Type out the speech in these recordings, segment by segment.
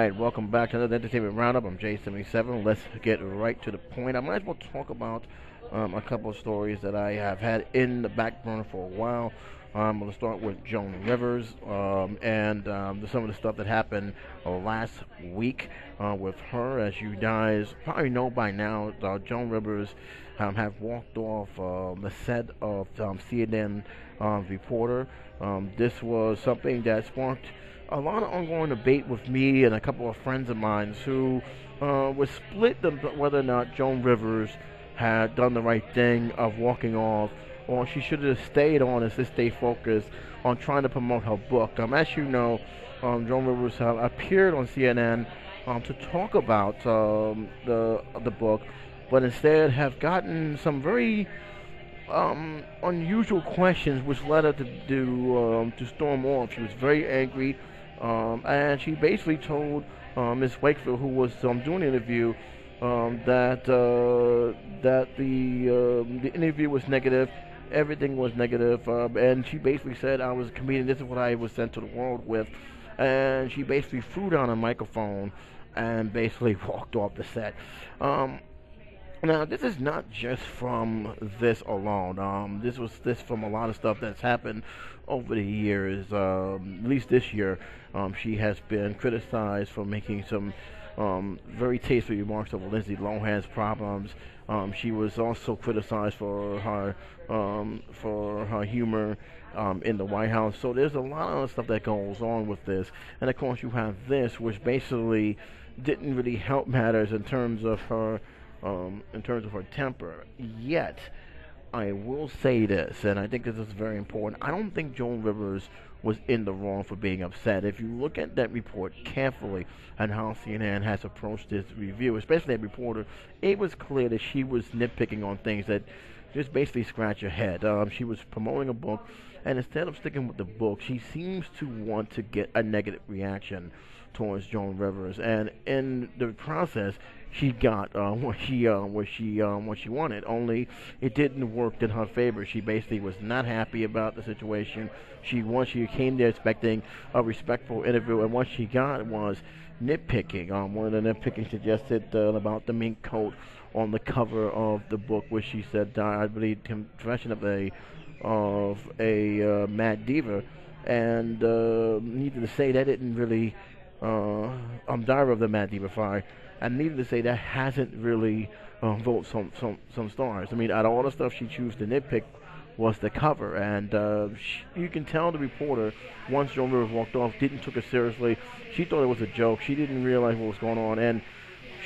right, welcome back to another entertainment roundup. I'm J77. Let's get right to the point. I might as well talk about a couple of stories that I have had in the back burner for a while. I'm going to start with Joan Rivers and some of the stuff that happened last week with her. As you guys probably know by now, Joan Rivers have walked off the set of CNN reporter. This was something that sparked a lot of ongoing debate with me and a couple of friends of mine who was split whether or not Joan Rivers had done the right thing of walking off, or she should have stayed on and to stay focused on trying to promote her book. As you know, Joan Rivers appeared on CNN to talk about the book, but instead have gotten some very unusual questions, which led her to storm off. She was very angry, and she basically told Miss Wakefield, who was doing the interview, that the interview was negative. Everything was negative, and she basically said, "I was a comedian. This is what I was sent to the world with," and she basically threw down a microphone and basically walked off the set. Now, this is not just from this alone. This from a lot of stuff that's happened over the years. At least this year, she has been criticized for making some very tasteful remarks over Lindsay Lohan's problems. She was also criticized for her humor in the White House. So there's a lot of stuff that goes on with this, and of course you have this, which basically didn't really help matters in terms of her temper. Yet, I will say this, and I think this is very important. I don't think Joan Rivers was in the wrong for being upset. If you look at that report carefully and how CNN has approached this review, especially that reporter, it was clear that she was nitpicking on things that just basically scratch your head. She was promoting a book, and instead of sticking with the book, she seems to want to get a negative reaction towards Joan Rivers, and in the process, she got what she wanted. Only it didn't work in her favor. She basically was not happy about the situation. She came there expecting a respectful interview, and what she got was nitpicking. One of the nitpicking suggested about the mink coat on the cover of the book, which she said, I believe, confession of a mad diva, and needless to say, that didn't really. Diary of the Mad Diva Fire, and needless to say, that hasn't really voted some stars. I mean, out of all the stuff she chose to nitpick was the cover, and you can tell the reporter, once Joan Rivers walked off, didn't took it seriously. She thought it was a joke. She didn't realize what was going on, and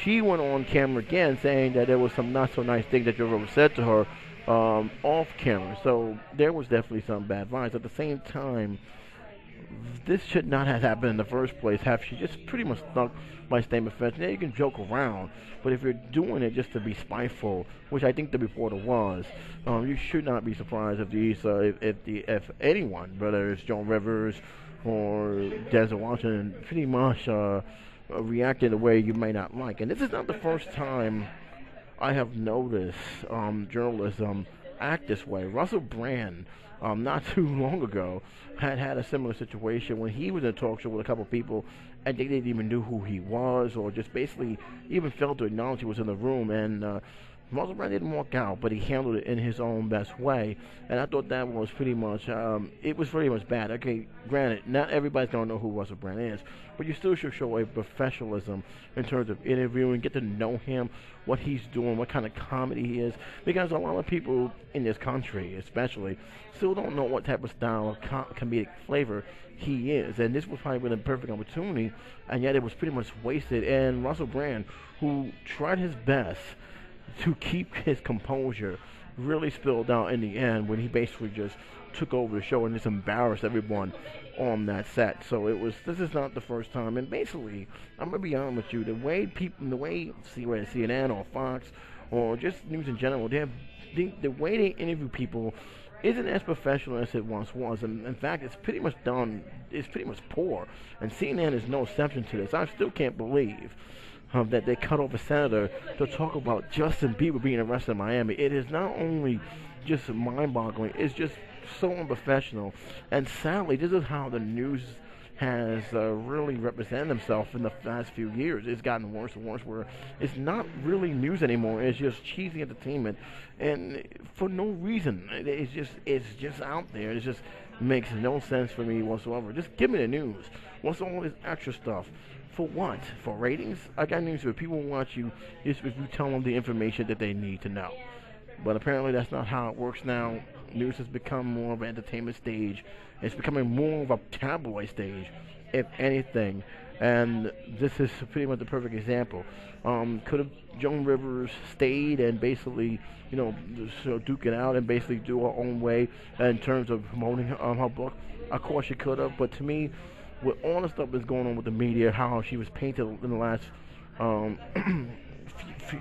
she went on camera again saying that there was some not so nice things that Joan Rivers said to her off camera. So there was definitely some bad vibes. At the same time, this should not have happened in the first place. Have she just pretty much stuck by statement of fact? Yeah, you can joke around, but if you're doing it just to be spiteful, which I think the reporter was, you should not be surprised if anyone, whether it's Joan Rivers or Denzel Washington, pretty much react in a way you may not like. And this is not the first time I have noticed journalism act this way. Russell Brand, not too long ago, had a similar situation when he was in a talk show with a couple of people, and they didn't even know who he was, or just basically even failed to acknowledge he was in the room. And Russell Brand didn't walk out, but he handled it in his own best way, and I thought that was pretty much, it was pretty much bad. Okay, granted, not everybody's going to know who Russell Brand is, but you still should show a professionalism in terms of interviewing, get to know him, what he's doing, what kind of comedy he is, because a lot of people in this country, especially, still don't know what type of style of comedic flavor he is, and this was probably been a perfect opportunity, and yet it was pretty much wasted. And Russell Brand, who tried his best to keep his composure, really spilled out in the end when he basically just took over the show and just embarrassed everyone on that set. So this is not the first time. And basically, I'm gonna be honest with you, the way CNN or Fox or just news in general, the way they interview people isn't as professional as it once was, and in fact, it's pretty much poor. And CNN is no exception to this. I still can't believe that they cut off a senator to talk about Justin Bieber being arrested in Miami. It is not only just mind-boggling, it's just so unprofessional. And sadly, this is how the news has really represented himself in the past few years. It's gotten worse and worse, where it's not really news anymore. It's just cheesy entertainment, and for no reason. It's just out there. It just makes no sense for me whatsoever. Just give me the news. What's all this extra stuff? For what? For ratings? I got news for people who watch you is if you tell them the information that they need to know. But apparently that's not how it works now. News has become more of an entertainment stage. It's becoming more of a tabloid stage, if anything. And this is pretty much the perfect example. Could have Joan Rivers stayed and basically, duke it out and basically do her own way in terms of promoting her book? Of course she could have, but to me, with all the stuff that's going on with the media, how she was painted in the last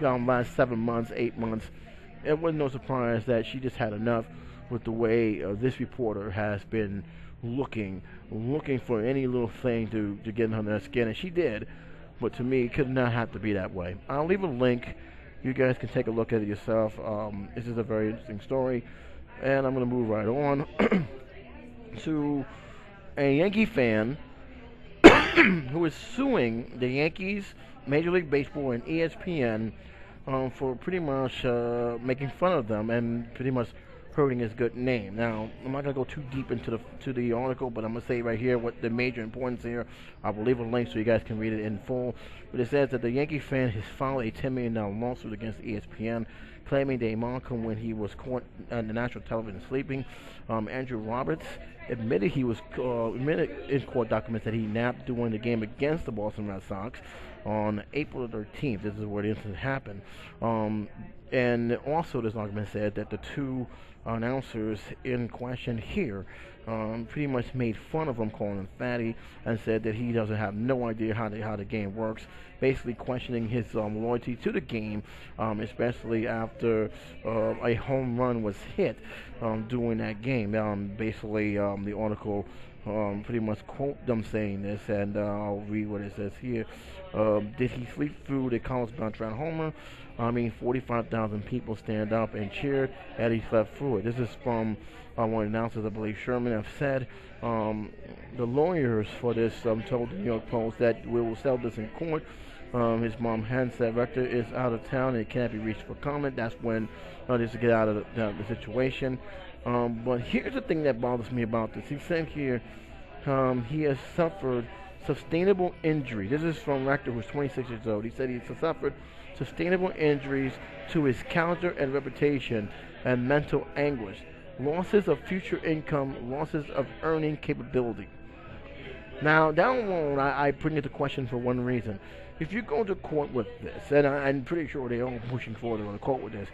last 7 months, 8 months, it wasn't no surprise that she just had enough with the way this reporter has been looking for any little thing to get on their skin, and she did. But to me, it could not have to be that way. I'll leave a link. You guys can take a look at it yourself. This is a very interesting story, and I'm going to move right on to a Yankee fan who is suing the Yankees, Major League Baseball, and ESPN for pretty much making fun of them and pretty much hurting his good name. Now, I'm not going to go too deep into the article, but I'm going to say right here what the major importance here. I will leave a link so you guys can read it in full. But it says that the Yankee fan has filed a $10 million lawsuit against ESPN, claiming they mocked him when he was caught on the national television sleeping. Andrew Roberts admitted admitted in court documents that he napped during the game against the Boston Red Sox on April 13th. This is where the incident happened. And also this argument said that the two announcers in question here pretty much made fun of him, calling him fatty, and said that he doesn't have no idea how the game works, basically questioning his loyalty to the game, especially after a home run was hit during that game. Basically, the article pretty much quote them saying this, and I'll read what it says here. Did he sleep through the college-bound homer? 45,000 people stand up and cheered as he slept through it. This is from one of the announcers, I believe Sherman, have said. The lawyers for this told the New York Post that we will settle this in court. His mom, Hans, said Rector is out of town and it can't be reached for comment. That's when just to get out of the situation. But here's the thing that bothers me about this. He said here he has suffered sustainable injury. This is from Rector, who's 26 years old. He said he's suffered sustainable injuries to his character and reputation and mental anguish, losses of future income, losses of earning capability. Now, down the road, I bring it to question for one reason. If you go to court with this, and I'm pretty sure they're all pushing forward to go to court with this,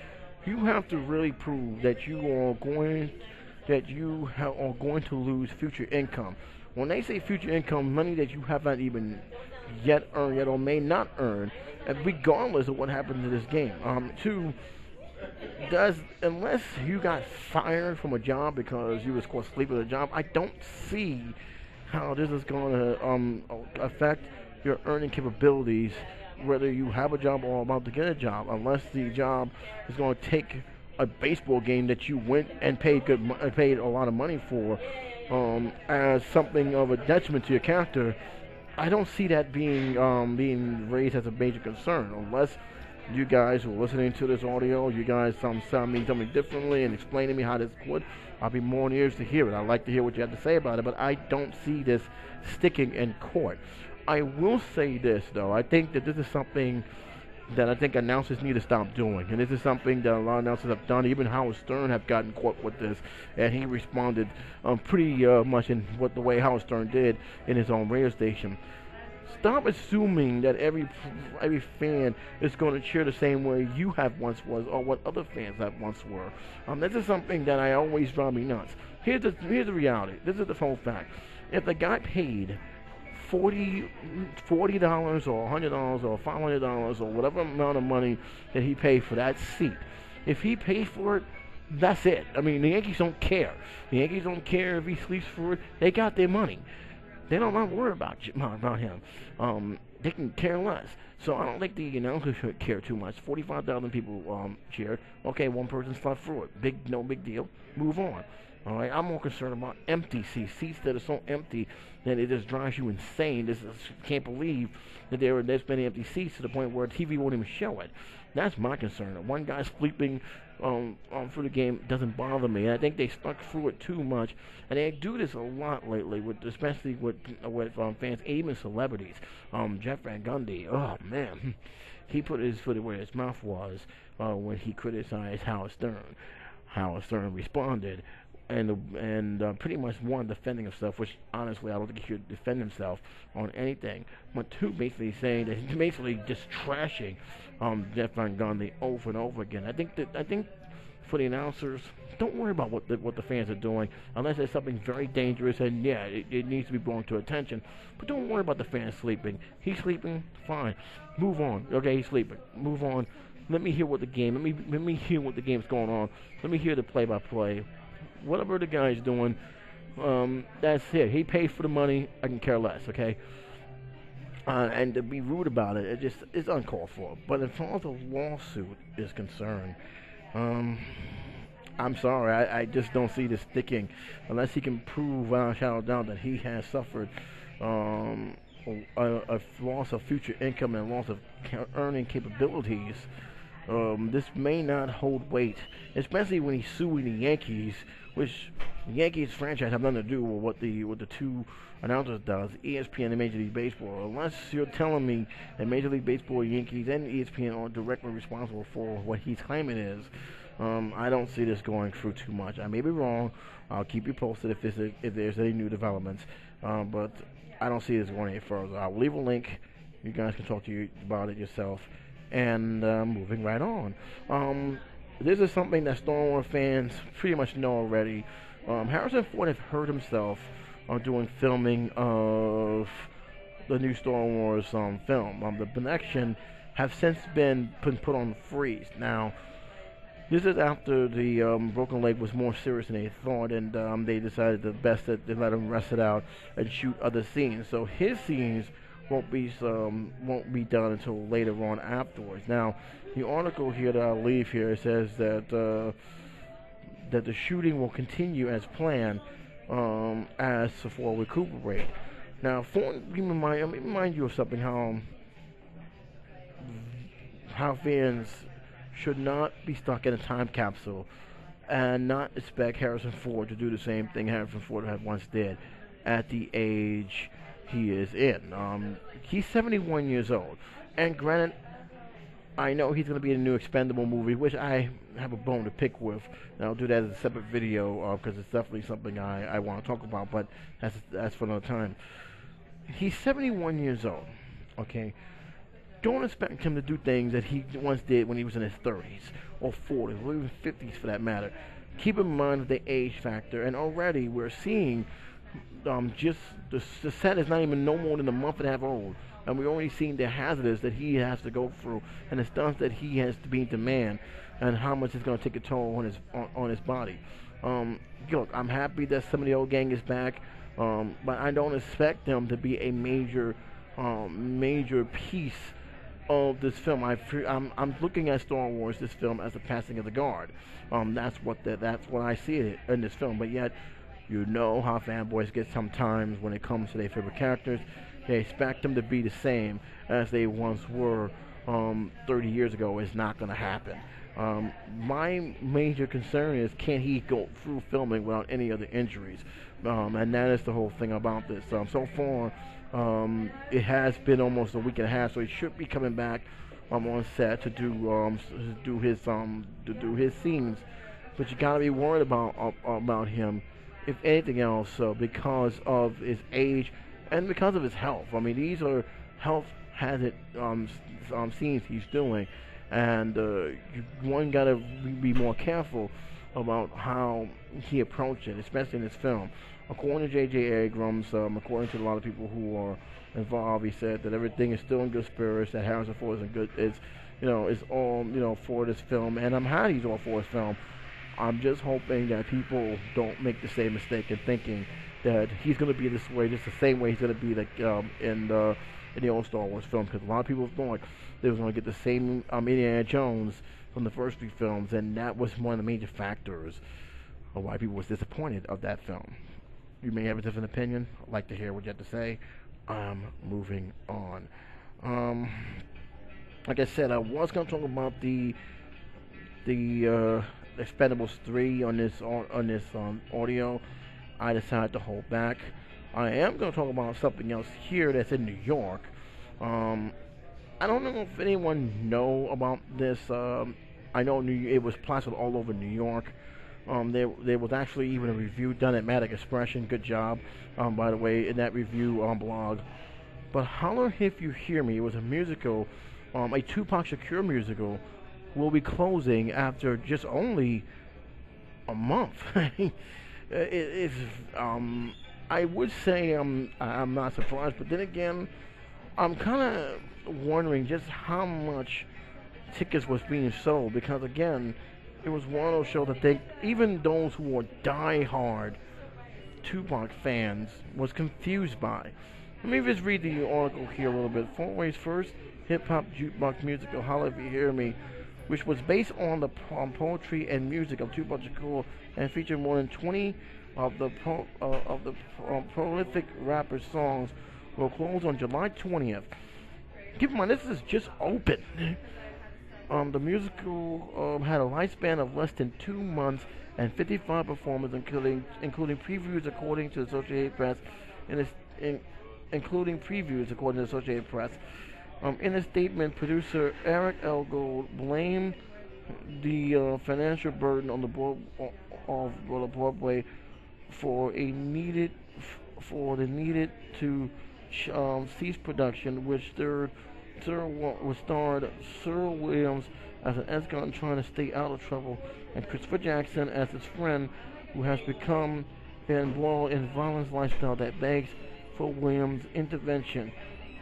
you have to really prove that you are going to lose future income. When they say future income, money that you have not even yet earned yet or may not earn, regardless of what happens in this game. Unless you got fired from a job because you was caught sleeping at a job, I don't see how this is going to affect your earning capabilities, whether you have a job or about to get a job, unless the job is going to take a baseball game that you went and paid a lot of money for as something of a detriment to your character. I don't see that being raised as a major concern, unless you guys who are listening to this audio, you guys tell me something differently and explain to me how this would. I'll be more on ears to hear it. I'd like to hear what you have to say about it, but I don't see this sticking in court. I will say this, though. I think that this is something that I think announcers need to stop doing, and this is something that a lot of announcers have done. Even Howard Stern have gotten caught with this, and he responded pretty much in the way Howard Stern did in his own radio station. Stop assuming that every fan is going to cheer the same way you have once was, or what other fans have once were. This is something that I always drive me nuts. Here's the reality. This is the full fact. If the guy paid $40 or $100 or $500 or whatever amount of money that he paid for that seat, if he paid for it, that's it. I mean, the Yankees don't care. The Yankees don't care if he sleeps for it. They got their money. They don't want to worry about him. They can care less. So I don't think the announcers should care too much. 45,000 people cheered. Okay, one person slept through it. No big deal. Move on. All right, I'm more concerned about empty seats that are so empty that it just drives you insane. Can't believe that there's many empty seats to the point where TV won't even show it. That's my concern. One guy sleeping through the game doesn't bother me. And I think they stuck through it too much, and they do this a lot lately, especially with fans, even celebrities. Jeff Van Gundy, oh man, he put his foot where his mouth was when he criticized Howard Stern. Howard Stern responded and pretty much one defending himself, which honestly I don't think he should defend himself on anything. But two, basically saying that he's basically just trashing Jeff Van Gundy over and over again. I think for the announcers, don't worry about what the fans are doing unless there's something very dangerous, and yeah, it needs to be brought to attention. But don't worry about the fans sleeping. He's sleeping, fine. Move on. Okay, he's sleeping. Move on. Let me hear what the game. Let me hear what the game's going on. Let me hear the play-by-play. Whatever the guy's doing, that's it. He paid for the money. I can care less. Okay. And to be rude about it, it's uncalled for. But as far as the lawsuit is concerned, I'm sorry, I just don't see this sticking unless he can prove without a shadow of doubt that he has suffered a loss of future income and loss of earning capabilities. This may not hold weight, especially when he's suing the Yankees, which the Yankees franchise have nothing to do with what the two announcers does, ESPN and Major League Baseball. Unless you're telling me that Major League Baseball, Yankees, and ESPN are directly responsible for what he's claiming is, I don't see this going through too much. I may be wrong. I'll keep you posted if there's any new developments, but I don't see this going any further. I'll leave a link. You guys can talk about it yourself. And moving right on. This is something that Star Wars fans pretty much know already. Harrison Ford has hurt himself doing filming of the new Star Wars film. The production have since been put on freeze. Now, this is after the broken leg was more serious than they thought, and they decided the best that they let him rest it out and shoot other scenes. So his scenes won't be done until later on afterwards. Now, the article here that I'll leave here says that the shooting will continue as planned as Ford recuperate. Now, let me remind you of something: how fans should not be stuck in a time capsule and not expect Harrison Ford to do the same thing Harrison Ford had once did at the age he is in. He's 71 years old, and granted, I know he's going to be in a new Expendable movie, which I have a bone to pick with, and I'll do that as a separate video because it's definitely something I want to talk about, but that's for another time. He's 71 years old, okay? Don't expect him to do things that he once did when he was in his 30s or 40s or even 50s for that matter. Keep in mind the age factor, and already we're seeing just the set is not even no more than a month and a half old, and we're already seeing the hazards that he has to go through and the stunts that he has to be in demand and how much it's going to take a toll on his body. Look, I'm happy that some of the old gang is back, but I don't expect them to be a major piece of this film. I'm looking at Star Wars, this film, as a passing of the guard. That's what I see it in this film. But yet, you know how fanboys get sometimes when it comes to their favorite characters. They expect them to be the same as they once were 30 years ago. It's not going to happen. My major concern is, can he go through filming without any other injuries? And that is the whole thing about this. So far, it has been almost a week and a half, so he should be coming back on set to do his scenes. But you gotta be worried about him, if anything else, because of his age and because of his health. I mean, these are health hazard scenes he's doing, and one gotta be more careful about how he approached it, especially in this film. According to J.J. Abrams, according to a lot of people who are involved, he said that everything is still in good spirits, that Harrison Ford is in good, it's all, for this film, and I'm happy he's all for his film. I'm just hoping that people don't make the same mistake in thinking that he's going to be this way, just the same way he's going to be in the old Star Wars film, because a lot of people thought they was going to get the same Indiana Jones from the first three films, and that was one of the major factors why people was disappointed of that film. You may have a different opinion. I'd like to hear what you have to say. I'm moving on. Like I said, I was going to talk about the Expendables 3 on this audio. I decided to hold back. I am going to talk about something else here that's in New York. I don't know if anyone know about this. I know it was plastered all over New York. There was actually even a review done at Matic Expression. Good job, by the way, in that review blog. But Holler If You Hear Me, it was a musical, a Tupac Shakur musical, will be closing after just only a month. I would say I'm not surprised, but then again, I'm kind of wondering just how much tickets was being sold, because again, it was one of those shows that even those who were die-hard Tupac fans was confused by. Let me just read the article here a little bit. Fort Way's first hip-hop jukebox musical, Holler If You Hear Me, which was based on the poetry and music of Tupac Shakur and featured more than 20 of the prolific rapper's songs, will close on July 20th. Keep in mind, this is just open. The musical had a lifespan of less than 2 months and 55 performers, including previews according to the Associated Press. Including previews according to the Associated Press. In a statement, producer Eric L. Gold blamed the financial burden on the Broadway for the need to cease production, which starred Sir Williams as an ex-con trying to stay out of trouble, and Christopher Jackson as his friend who has become embroiled in violent lifestyle that begs for Williams' intervention.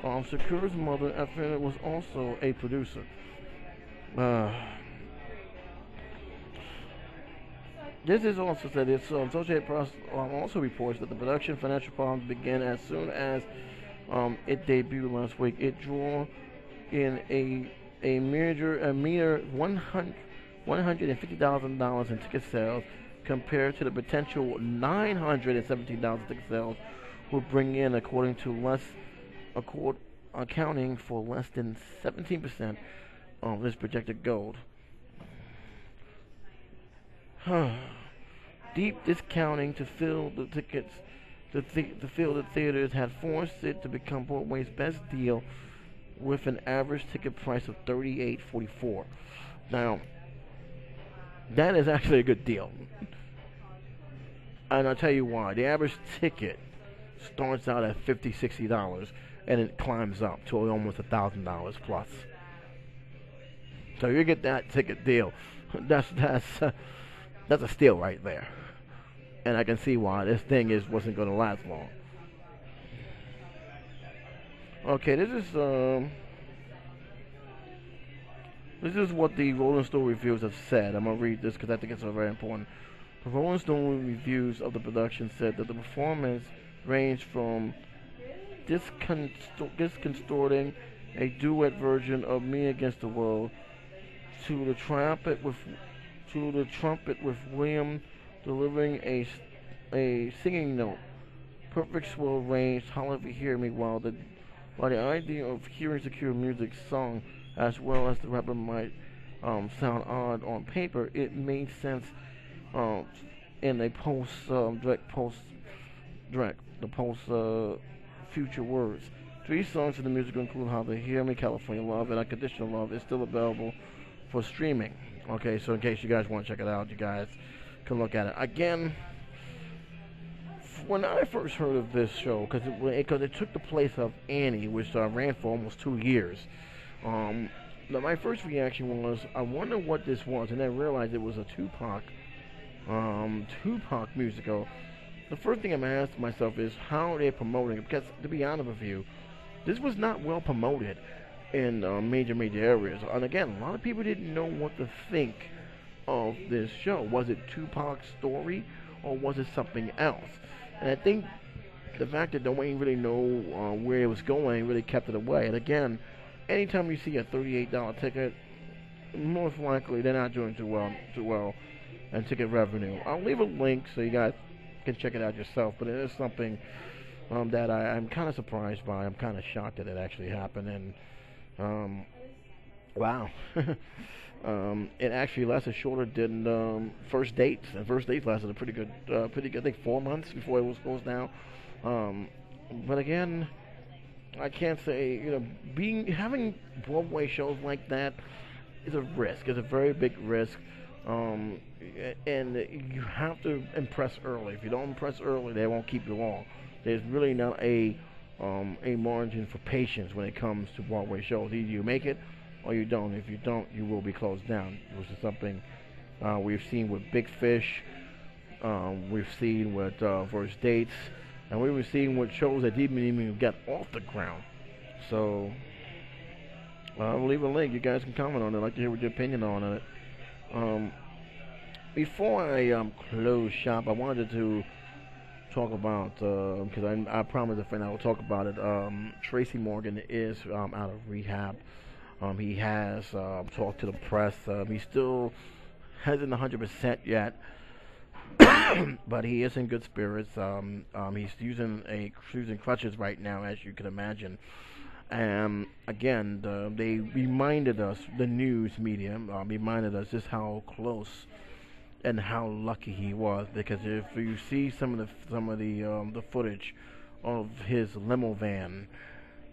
Shakur's mother, Afina, was also a producer. This is also said. Associated Press also reports that the production financial problems began as soon as it debuted last week. It drew in a mere $150,000 in ticket sales, compared to the potential $917,000 ticket sales will bring in, accounting for less than 17% of this projected goal. Deep discounting to fill the tickets, to fill the theaters, had forced it to become Broadway's best deal, with an average ticket price of $38.44. Now, that is actually a good deal, and I'll tell you why. The average ticket starts out at $50, $60, and it climbs up to almost $1,000 plus. So you get that ticket deal. That's a steal right there, and I can see why this thing wasn't going to last long. Okay, this is what the Rolling Stone reviews have said. I'm gonna read this because I think it's very important. The Rolling Stone reviews of the production said that the performance ranged from disconcerting a duet version of "Me Against the World" to the trumpet with William delivering a singing note. Perfect swell range. Holler If You Hear Me. While the idea of hearing secure music sung as well as the rapper might sound odd on paper, it made sense in a future words. 3 songs in the musical include How They Hear Me, California Love, and Unconditional Love is still available for streaming. Okay, so in case you guys want to check it out, you guys can look at it. Again, when I first heard of this show, because it took the place of Annie, which ran for almost 2 years, my first reaction was, I wonder what this was, and then I realized it was a Tupac musical. The first thing I'm asking myself is, how are they promoting it? Because, to be honest with you, this was not well promoted in major areas. And again, a lot of people didn't know what to think of this show. Was it Tupac's story, or was it something else? And I think the fact that nobody really know where it was going really kept it away. And again, anytime you see a $38 ticket, most likely they're not doing too well and ticket revenue. I'll leave a link so you guys can check it out yourself. But it is something that I'm kind of surprised by. I'm kind of shocked that it actually happened. And wow. It actually lasted shorter than first dates, and first dates lasted a pretty good. I think 4 months before it was closed down. But again, I can't say having Broadway shows like that is a risk. It's a very big risk, and you have to impress early. If you don't impress early, they won't keep you long. There's really not a margin for patience when it comes to Broadway shows. Either you make it or you don't. If you don't, you will be closed down, which is something we've seen with Big Fish, we've seen with First Dates, and we were seeing with shows that didn't even get off the ground. So I'll leave a link. You guys can comment on it. I'd like to hear what your opinion on it. Before I close shop, I wanted to talk about, because I promised a friend I will talk about it. Tracy Morgan is out of rehab. He has talked to the press. He still hasn't 100% yet, but he is in good spirits. He's using crutches right now, as you can imagine. And again, they reminded us, the news media reminded us just how close and how lucky he was. Because if you see some of the footage of his limo van,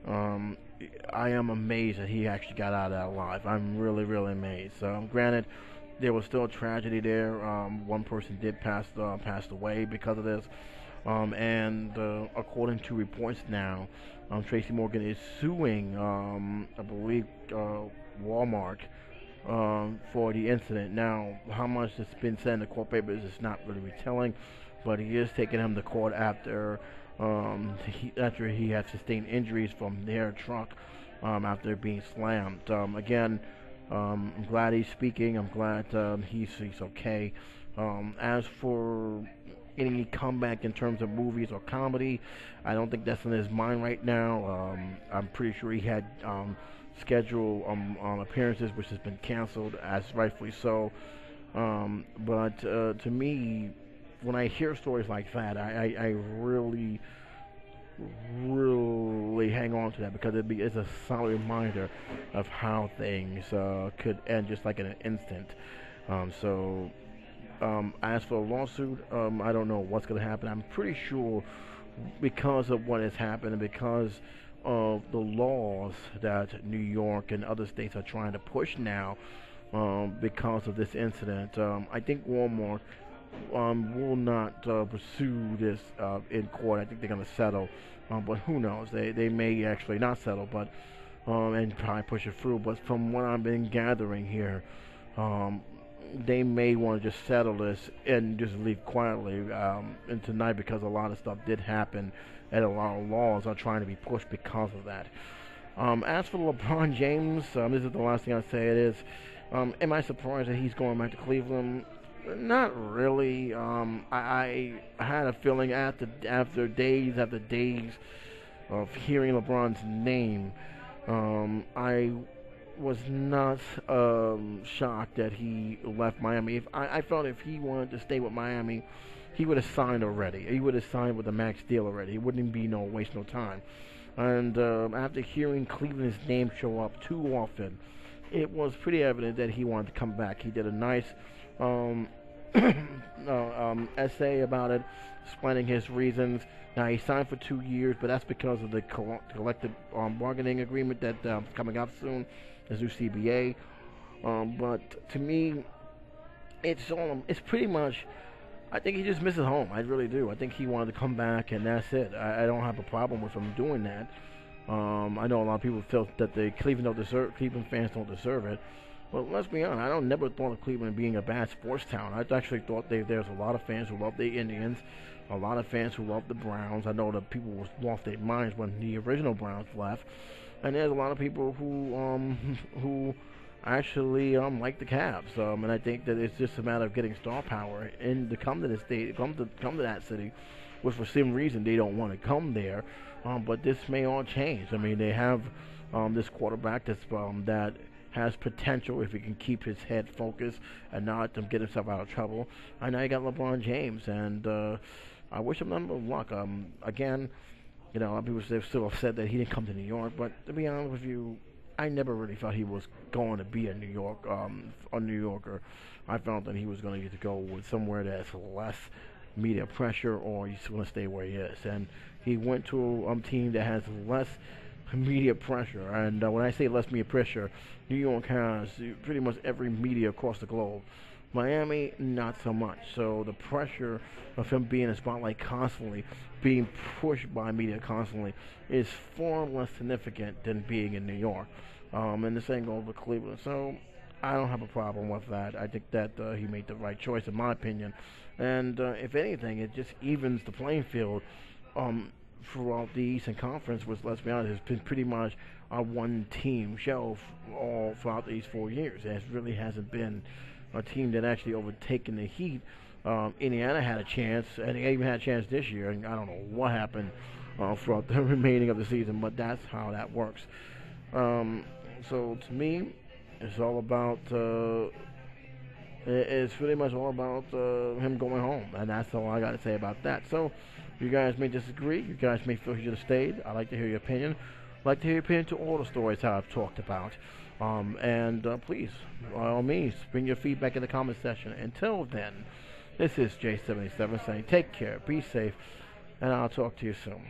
I am amazed that he actually got out of that alive. I'm really, really amazed. Granted, there was still a tragedy there. One person did pass away because of this. And according to reports now, Tracy Morgan is suing, I believe, Walmart for the incident. Now, how much has been said in the court papers is not really retelling, but he is taking him to court after he had sustained injuries from their truck after being slammed. Again, I'm glad he's speaking. I'm glad he's okay. As for any comeback in terms of movies or comedy, I don't think that's in his mind right now. I'm pretty sure he had scheduled appearances which has been canceled, as rightfully so. But to me, when I hear stories like that, I really hang on to that, because it's a solid reminder of how things could end just like in an instant. As for the lawsuit, I don't know what's going to happen. I'm pretty sure, because of what has happened and because of the laws that New York and other states are trying to push now, because of this incident, I think Walmart will not pursue this in court. I think they're going to settle, but who knows? They may actually not settle, but and probably push it through. But from what I've been gathering here, they may want to just settle this and just leave quietly and tonight, because a lot of stuff did happen and a lot of laws are trying to be pushed because of that. As for LeBron James, this is the last thing I'll say. It is, am I surprised that he's going back to Cleveland? Not really. I had a feeling after days of hearing LeBron's name, I was not shocked that he left Miami. I felt if he wanted to stay with Miami, he would have signed already. He would have signed with a max deal already. It wouldn't be waste no time. And after hearing Cleveland's name show up too often, it was pretty evident that he wanted to come back. He did a nice essay about it, explaining his reasons. Now, he signed for 2 years, but that's because of the collective bargaining agreement that's coming up soon, his new CBA. But to me, it's pretty much, I think he just misses home. I really do. I think he wanted to come back, and that's it. I don't have a problem with him doing that. I know a lot of people felt that the Cleveland fans don't deserve it. But let's be honest, I never thought of Cleveland being a bad sports town. I actually thought there's a lot of fans who love the Indians, a lot of fans who love the Browns. I know that people lost their minds when the original Browns left, and there's a lot of people who actually like the Cavs. And I think that it's just a matter of getting star power and to come to the state, come to that city, which for some reason they don't want to come there. But this may all change. I mean, they have this quarterback that has potential if he can keep his head focused and not get himself out of trouble. I know you got LeBron James, and I wish him nothing but luck. Again, a lot of people they're still upset that he didn't come to New York, but to be honest with you, I never really thought he was going to be a New Yorker. I felt that he was going to either go with somewhere that's less media pressure, or he's going to stay where he is. And he went to a team that has less media pressure. And when I say less media pressure, New York has pretty much every media across the globe. Miami, not so much. So the pressure of him being in the spotlight constantly, being pushed by media constantly, is far less significant than being in New York. And the same goes with Cleveland. So I don't have a problem with that. I think that he made the right choice, in my opinion. And if anything, it just evens the playing field throughout the Eastern Conference, which, let's be honest, has been pretty much a one-team show all throughout these 4 years. There really hasn't been a team that actually overtaken the Heat. Indiana had a chance, and they even had a chance this year, and I don't know what happened throughout the remaining of the season, but that's how that works. So to me, it's all about it's pretty much all about him going home, and that's all I got to say about that. So you guys may disagree, you guys may feel he should have stayed. I'd like to hear your opinion. I'd like to hear your opinion to all the stories that I've talked about. And please, by all means, bring your feedback in the comment section. Until then, this is J77 saying take care, be safe, and I'll talk to you soon.